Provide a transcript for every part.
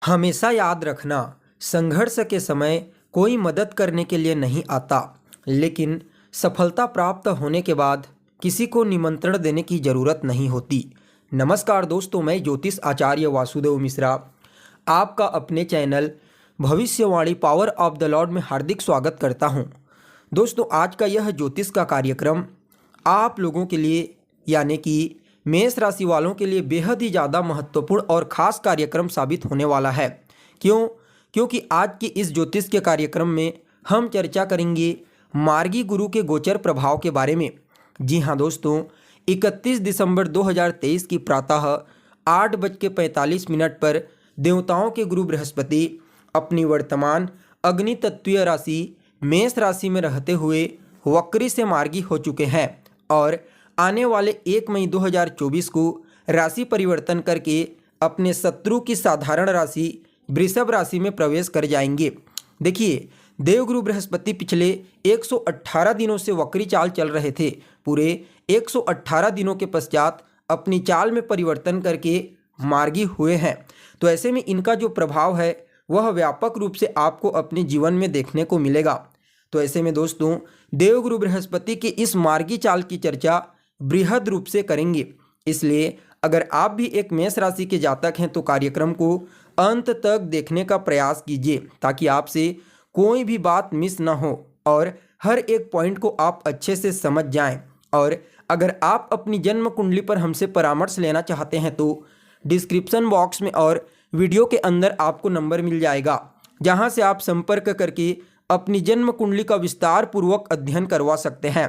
हमेशा याद रखना, संघर्ष के समय कोई मदद करने के लिए नहीं आता, लेकिन सफलता प्राप्त होने के बाद किसी को निमंत्रण देने की ज़रूरत नहीं होती। नमस्कार दोस्तों, मैं ज्योतिष आचार्य वासुदेव मिश्रा आपका अपने चैनल भविष्यवाणी पावर ऑफ द लॉर्ड में हार्दिक स्वागत करता हूं। दोस्तों, आज का यह ज्योतिष का कार्यक्रम आप लोगों के लिए यानी कि मेष राशि वालों के लिए बेहद ही ज़्यादा महत्वपूर्ण और ख़ास कार्यक्रम साबित होने वाला है। क्योंकि आज के इस ज्योतिष के कार्यक्रम में हम चर्चा करेंगे मार्गी गुरु के गोचर प्रभाव के बारे में। जी हाँ दोस्तों, 31 दिसंबर 2023 की प्रातः 8:45 पर देवताओं के गुरु बृहस्पति अपनी वर्तमान अग्नि तत्वीय राशि मेष राशि में रहते हुए वक्री से मार्गी हो चुके हैं और आने वाले 1 मई 2024 को राशि परिवर्तन करके अपने शत्रु की साधारण राशि वृषभ राशि में प्रवेश कर जाएंगे। देखिए, देवगुरु बृहस्पति पिछले 118 दिनों से वक्री चाल चल रहे थे। पूरे 118 दिनों के पश्चात अपनी चाल में परिवर्तन करके मार्गी हुए हैं। तो ऐसे में इनका जो प्रभाव है वह व्यापक रूप से आपको अपने जीवन में देखने को मिलेगा। तो ऐसे में दोस्तों, देवगुरु बृहस्पति की इस मार्गी चाल की चर्चा बृहद रूप से करेंगे। इसलिए अगर आप भी एक मेष राशि के जातक हैं तो कार्यक्रम को अंत तक देखने का प्रयास कीजिए, ताकि आपसे कोई भी बात मिस ना हो और हर एक पॉइंट को आप अच्छे से समझ जाएं। और अगर आप अपनी जन्म कुंडली पर हमसे परामर्श लेना चाहते हैं तो डिस्क्रिप्शन बॉक्स में और वीडियो के अंदर आपको नंबर मिल जाएगा, जहां से आप संपर्क करके अपनी जन्म कुंडली का विस्तार पूर्वक अध्ययन करवा सकते हैं।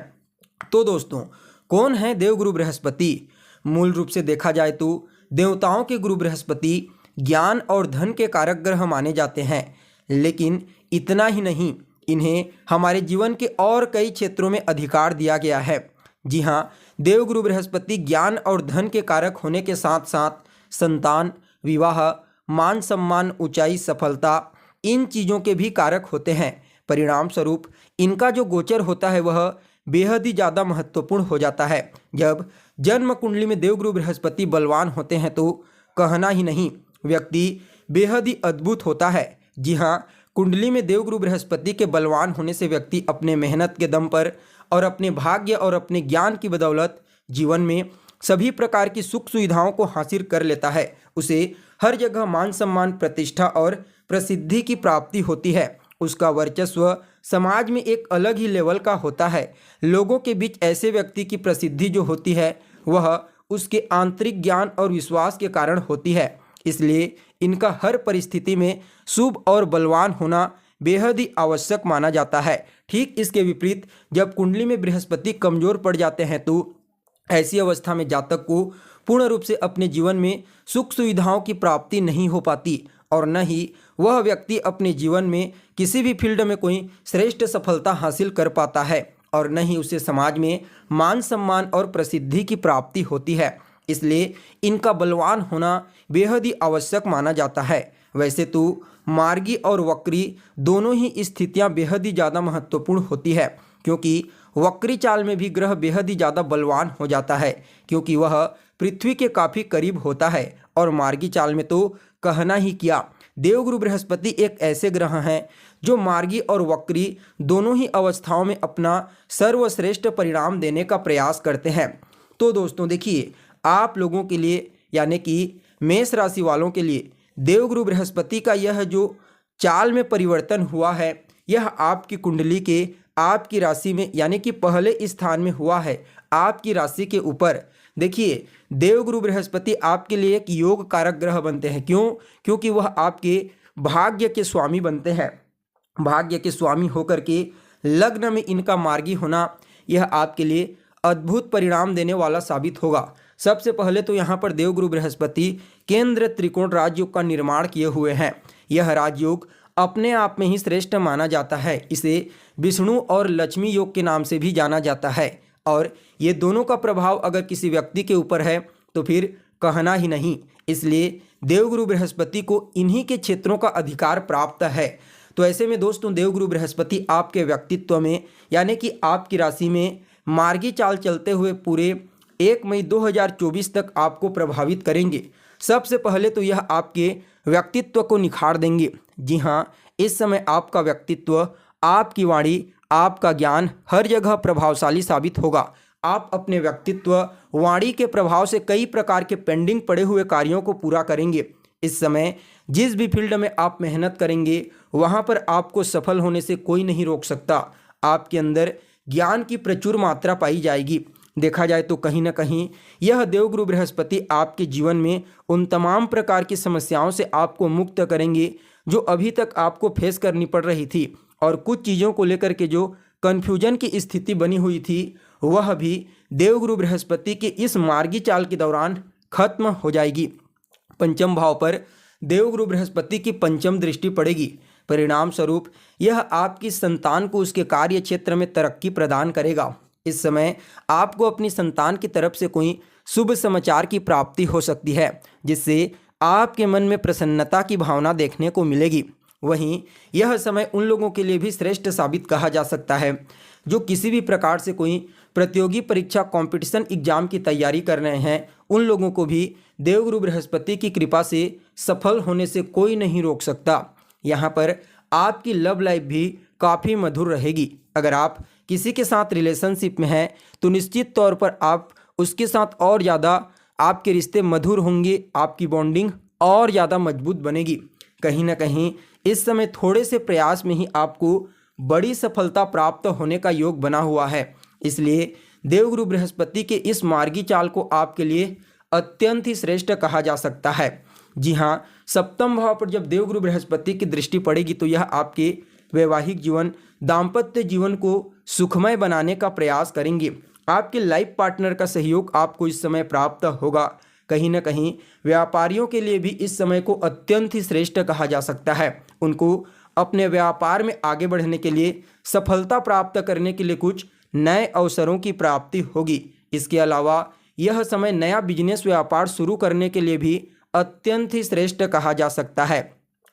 तो दोस्तों, कौन है देवगुरु बृहस्पति? मूल रूप से देखा जाए तो देवताओं के गुरु बृहस्पति ज्ञान और धन के कारक ग्रह माने जाते हैं, लेकिन इतना ही नहीं, इन्हें हमारे जीवन के और कई क्षेत्रों में अधिकार दिया गया है। जी हाँ, देवगुरु बृहस्पति ज्ञान और धन के कारक होने के साथ साथ संतान, विवाह, मान सम्मान, ऊंचाई, सफलता, इन चीज़ों के भी कारक होते हैं। परिणाम स्वरूप इनका जो गोचर होता है वह बेहद ही ज़्यादा महत्वपूर्ण हो जाता है। जब जन्म कुंडली में देवगुरु बृहस्पति बलवान होते हैं तो कहना ही नहीं, व्यक्ति बेहद ही अद्भुत होता है। जी हाँ, कुंडली में देवगुरु बृहस्पति के बलवान होने से व्यक्ति अपने मेहनत के दम पर और अपने भाग्य और अपने ज्ञान की बदौलत जीवन में सभी प्रकार की सुख सुविधाओं को हासिल कर लेता है। उसे हर जगह मान सम्मान, प्रतिष्ठा और प्रसिद्धि की प्राप्ति होती है। उसका वर्चस्व समाज में एक अलग ही लेवल का होता है। लोगों के बीच ऐसे व्यक्ति की प्रसिद्धि जो होती है वह उसके आंतरिक ज्ञान और विश्वास के कारण होती है। इसलिए इनका हर परिस्थिति में शुभ और बलवान होना बेहद ही आवश्यक माना जाता है। ठीक इसके विपरीत जब कुंडली में बृहस्पति कमजोर पड़ जाते हैं तो ऐसी अवस्था में जातक को पूर्ण रूप से अपने जीवन में सुख सुविधाओं की प्राप्ति नहीं हो पाती और न ही वह व्यक्ति अपने जीवन में किसी भी फील्ड में कोई श्रेष्ठ सफलता हासिल कर पाता है और न ही उसे समाज में मान सम्मान और प्रसिद्धि की प्राप्ति होती है। इसलिए इनका बलवान होना बेहद ही आवश्यक माना जाता है। वैसे तो मार्गी और वक्री दोनों ही स्थितियां बेहद ही ज़्यादा महत्वपूर्ण होती है, क्योंकि वक्री चाल में भी ग्रह बेहद ही ज़्यादा बलवान हो जाता है, क्योंकि वह पृथ्वी के काफ़ी करीब होता है। और मार्गी चाल में तो कहना ही क्या, देवगुरु बृहस्पति एक ऐसे ग्रह हैं जो मार्गी और वक्री दोनों ही अवस्थाओं में अपना सर्वश्रेष्ठ परिणाम देने का प्रयास करते हैं। तो दोस्तों देखिए, आप लोगों के लिए यानी कि मेष राशि वालों के लिए देवगुरु बृहस्पति का यह जो चाल में परिवर्तन हुआ है, यह आपकी कुंडली के आपकी राशि में यानी कि पहले स्थान में हुआ है, आपकी राशि के ऊपर। देखिए, देवगुरु बृहस्पति आपके लिए एक योग कारक ग्रह बनते हैं। क्यों? क्योंकि वह आपके भाग्य के स्वामी बनते हैं। भाग्य के स्वामी होकर के लग्न में इनका मार्गी होना यह आपके लिए अद्भुत परिणाम देने वाला साबित होगा। सबसे पहले तो यहाँ पर देवगुरु बृहस्पति केंद्र त्रिकोण राजयोग का निर्माण किए हुए हैं। यह राजयोग अपने आप में ही श्रेष्ठ माना जाता है। इसे विष्णु और लक्ष्मी योग के नाम से भी जाना जाता है और ये दोनों का प्रभाव अगर किसी व्यक्ति के ऊपर है तो फिर कहना ही नहीं। इसलिए देवगुरु बृहस्पति को इन्हीं के क्षेत्रों का अधिकार प्राप्त है। तो ऐसे में दोस्तों, देवगुरु बृहस्पति आपके व्यक्तित्व में यानी कि आपकी राशि में मार्गी चाल चलते हुए पूरे 1 मई 2024 तक आपको प्रभावित करेंगे। सबसे पहले तो यह आपके व्यक्तित्व को निखार देंगे। जी हाँ, इस समय आपका व्यक्तित्व, आपकी वाणी, आपका ज्ञान हर जगह प्रभावशाली साबित होगा। आप अपने व्यक्तित्व, वाणी के प्रभाव से कई प्रकार के पेंडिंग पड़े हुए कार्यों को पूरा करेंगे। इस समय जिस भी फील्ड में आप मेहनत करेंगे वहाँ पर आपको सफल होने से कोई नहीं रोक सकता। आपके अंदर ज्ञान की प्रचुर मात्रा पाई जाएगी। देखा जाए तो कहीं ना कहीं यह देवगुरु बृहस्पति आपके जीवन में उन तमाम प्रकार की समस्याओं से आपको मुक्त करेंगे जो अभी तक आपको फेस करनी पड़ रही थी, और कुछ चीज़ों को लेकर के जो कन्फ्यूजन की स्थिति बनी हुई थी वह भी देवगुरु बृहस्पति के इस मार्गी चाल के दौरान खत्म हो जाएगी। पंचम भाव पर देवगुरु बृहस्पति की पंचम दृष्टि पड़ेगी। परिणाम स्वरूप यह आपकी संतान को उसके कार्य क्षेत्र में तरक्की प्रदान करेगा। इस समय आपको अपनी संतान की तरफ से कोई शुभ समाचार की प्राप्ति हो सकती है, जिससे आपके मन में प्रसन्नता की भावना देखने को मिलेगी। वहीं यह समय उन लोगों के लिए भी श्रेष्ठ साबित कहा जा सकता है जो किसी भी प्रकार से कोई प्रतियोगी परीक्षा, कंपटीशन एग्जाम की तैयारी कर रहे हैं। उन लोगों को भी देवगुरु बृहस्पति की कृपा से सफल होने से कोई नहीं रोक सकता। यहाँ पर आपकी लव लाइफ भी काफ़ी मधुर रहेगी। अगर आप किसी के साथ रिलेशनशिप में हैं तो निश्चित तौर पर आप उसके साथ और ज़्यादा आपके रिश्ते मधुर होंगे, आपकी बॉन्डिंग और ज़्यादा मजबूत बनेगी। कहीं ना कहीं इस समय थोड़े से प्रयास में ही आपको बड़ी सफलता प्राप्त होने का योग बना हुआ है। इसलिए देवगुरु बृहस्पति के इस मार्गी चाल को आपके लिए अत्यंत ही श्रेष्ठ कहा जा सकता है। जी हाँ, सप्तम भाव पर जब देवगुरु बृहस्पति की दृष्टि पड़ेगी तो यह आपके वैवाहिक जीवन, दाम्पत्य जीवन को सुखमय बनाने का प्रयास करेंगे। आपके लाइफ पार्टनर का सहयोग आपको इस समय प्राप्त होगा। कहीं ना कहीं व्यापारियों के लिए भी इस समय को अत्यंत ही श्रेष्ठ कहा जा सकता है। उनको अपने व्यापार में आगे बढ़ने के लिए, सफलता प्राप्त करने के लिए कुछ नए अवसरों की प्राप्ति होगी। इसके अलावा यह समय नया बिजनेस व्यापार शुरू करने के लिए भी अत्यंत ही श्रेष्ठ कहा जा सकता है।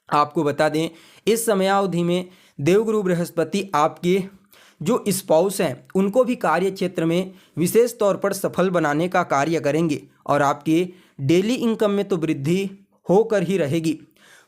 आपको बता दें, इस समयावधि में देवगुरु बृहस्पति आपके जो स्पाउस हैं उनको भी कार्य क्षेत्र में विशेष तौर पर सफल बनाने का कार्य करेंगे और आपके डेली इनकम में तो वृद्धि होकर ही रहेगी।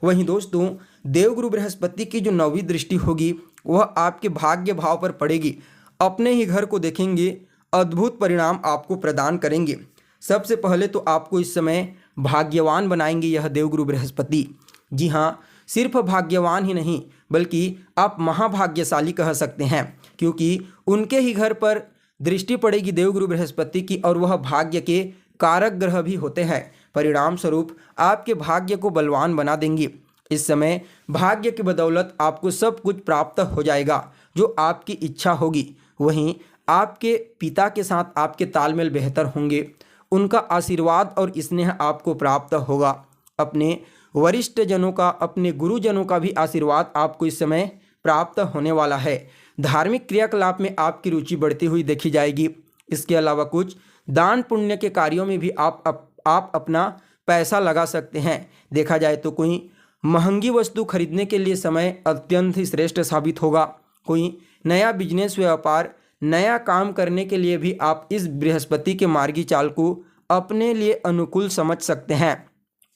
वहीं दोस्तों, देवगुरु बृहस्पति की जो 9वीं दृष्टि होगी वह आपके भाग्य भाव पर पड़ेगी। अपने ही घर को देखेंगे, अद्भुत परिणाम आपको प्रदान करेंगे। सबसे पहले तो आपको इस समय भाग्यवान बनाएंगे यह देवगुरु बृहस्पति। जी हाँ, सिर्फ भाग्यवान ही नहीं बल्कि आप महाभाग्यशाली कह सकते हैं, क्योंकि उनके ही घर पर दृष्टि पड़ेगी देवगुरु बृहस्पति की और वह भाग्य के कारक ग्रह भी होते हैं। परिणाम स्वरूप आपके भाग्य को बलवान बना देंगे। इस समय भाग्य की बदौलत आपको सब कुछ प्राप्त हो जाएगा जो आपकी इच्छा होगी। वहीं आपके पिता के साथ आपके तालमेल बेहतर होंगे, उनका आशीर्वाद और स्नेह आपको प्राप्त होगा। अपने वरिष्ठ जनों का, अपने गुरुजनों का भी आशीर्वाद आपको इस समय प्राप्त होने वाला है। धार्मिक क्रियाकलाप में आपकी रुचि बढ़ती हुई देखी जाएगी। इसके अलावा कुछ दान पुण्य के कार्यों में भी आप अपना पैसा लगा सकते हैं। देखा जाए तो कोई महंगी वस्तु खरीदने के लिए समय अत्यंत ही श्रेष्ठ साबित होगा। कोई नया बिजनेस व्यापार, नया काम करने के लिए भी आप इस बृहस्पति के मार्गी चाल को अपने लिए अनुकूल समझ सकते हैं।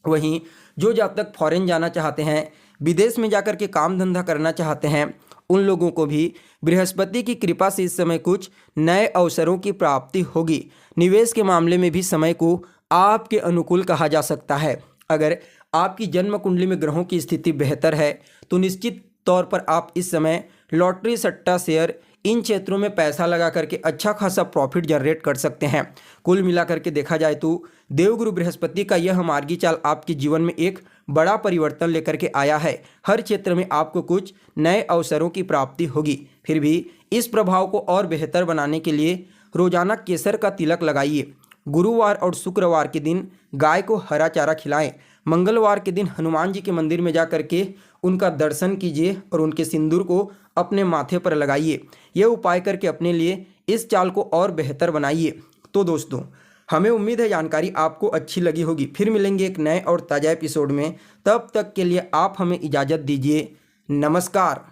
वहीं जो जातक फॉरेन जाना चाहते हैं, विदेश में जाकर के काम धंधा करना चाहते हैं, उन लोगों को भी बृहस्पति की कृपा से इस समय कुछ नए अवसरों की प्राप्ति होगी। निवेश के मामले में भी समय को आपके अनुकूल कहा जा सकता है। अगर आपकी जन्म कुंडली में ग्रहों की स्थिति बेहतर है तो निश्चित तौर पर आप इस समय लॉटरी, सट्टा, शेयर, इन क्षेत्रों में पैसा लगा करके अच्छा खासा प्रॉफिट जनरेट कर सकते हैं। कुल मिलाकर के देखा जाए तो देवगुरु बृहस्पति का यह मार्गी चाल आपके जीवन में एक बड़ा परिवर्तन लेकर के आया है। हर क्षेत्र में आपको कुछ नए अवसरों की प्राप्ति होगी। फिर भी इस प्रभाव को और बेहतर बनाने के लिए रोजाना केसर का तिलक लगाइए। गुरुवार और शुक्रवार के दिन गाय को हरा चारा खिलाएं। मंगलवार के दिन हनुमान जी के मंदिर में जा करके उनका दर्शन कीजिए और उनके सिंदूर को अपने माथे पर लगाइए। यह उपाय करके अपने लिए इस चाल को और बेहतर बनाइए। तो दोस्तों, हमें उम्मीद है जानकारी आपको अच्छी लगी होगी। फिर मिलेंगे एक नए और ताज़ा एपिसोड में। तब तक के लिए आप हमें इजाज़त दीजिए। नमस्कार।